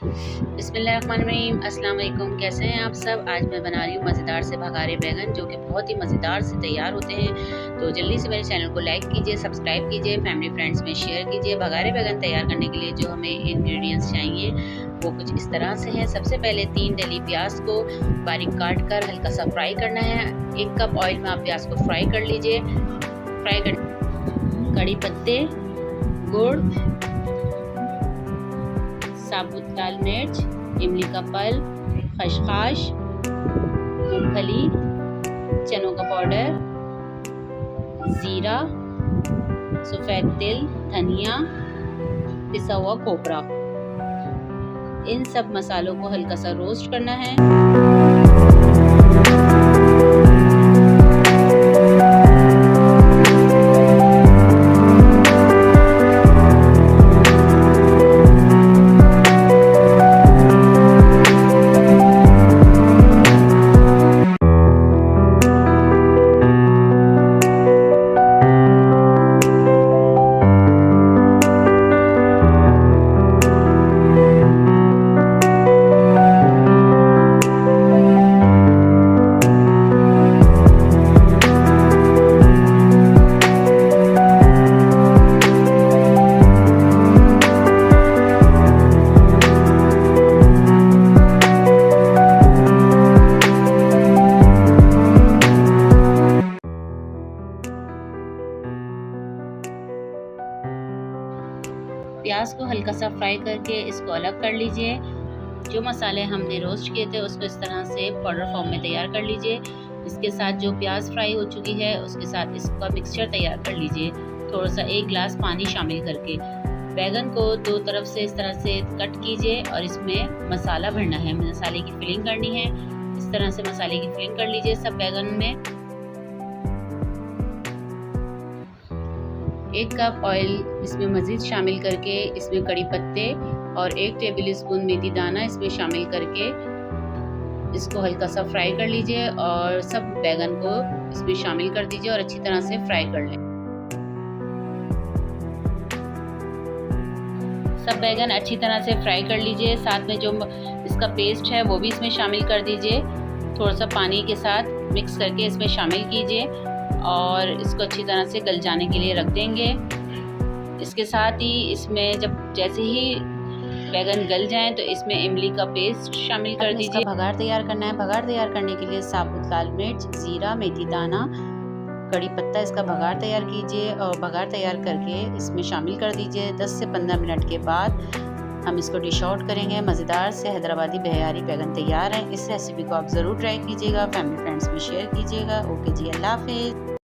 बिस्मिल्लाहिर्रहमानिर्रहीम, अस्सलाम वालेकुम। कैसे हैं आप सब। आज मैं बना रही हूँ मज़ेदार से भगारे बैगन, जो कि बहुत ही मज़ेदार से तैयार होते हैं। तो जल्दी से मेरे चैनल को लाइक कीजिए, सब्सक्राइब कीजिए, फैमिली फ्रेंड्स में शेयर कीजिए। भगारे बैगन तैयार करने के लिए जो हमें इंग्रेडिएंट्स चाहिए वो कुछ इस तरह से हैं। सबसे पहले 3 डली प्याज को बारीक काट कर हल्का सा फ्राई करना है। 1 कप ऑयल में आप प्याज को फ्राई कर लीजिए। फ्राई कर कड़ी पत्ते, गुड़, साबुत लाल मिर्च, इमली का पल्प, खसखस, मूंगफली, चनों का पाउडर, जीरा, सफ़ेद तिल, धनिया, पिसा हुआ खोपरा। इन सब मसालों को हल्का सा रोस्ट करना है। प्याज को हल्का सा फ्राई करके इसको अलग कर लीजिए। जो मसाले हमने रोस्ट किए थे उसको इस तरह से पाउडर फॉर्म में तैयार कर लीजिए। इसके साथ जो प्याज फ्राई हो चुकी है उसके साथ इसका मिक्सचर तैयार कर लीजिए। थोड़ा सा 1 गिलास पानी शामिल करके बैगन को 2 तरफ से इस तरह से कट कीजिए और इसमें मसाला भरना है, मसाले की फिलिंग करनी है। इस तरह से मसाले की फिलिंग कर लीजिए सब बैगन में। 1 कप ऑयल इसमें मज़ीद शामिल करके इसमें कड़ी पत्ते और 1 टेबल स्पून मेथी दाना इसमें शामिल करके इसको हल्का सा फ्राई कर लीजिए और सब बैगन को इसमें शामिल कर दीजिए और अच्छी तरह से फ्राई कर लें। सब बैगन अच्छी तरह से फ्राई कर लीजिए। साथ में जो इसका पेस्ट है वो भी इसमें शामिल कर दीजिए। थोड़ा सा पानी के साथ मिक्स करके इसमें शामिल कीजिए और इसको अच्छी तरह से गल जाने के लिए रख देंगे। इसके साथ ही इसमें जैसे ही बैगन गल जाएं तो इसमें इमली का पेस्ट शामिल कर दीजिए। इसका भगार तैयार करना है। भगार तैयार करने के लिए साबुत लाल मिर्च, जीरा, मेथी दाना, कड़ी पत्ता इसका भगार तैयार कीजिए और भगार तैयार करके इसमें शामिल कर दीजिए। 10 से 15 मिनट के बाद हम इसको डिश आउट करेंगे। मज़ेदार से हैदराबादी बिहारी बैगन तैयार है। इस रेसिपी को आप ज़रूर ट्राई कीजिएगा, फैमिली फ्रेंड्स में शेयर कीजिएगा। ओके जी, अल्लाह हाफिज़।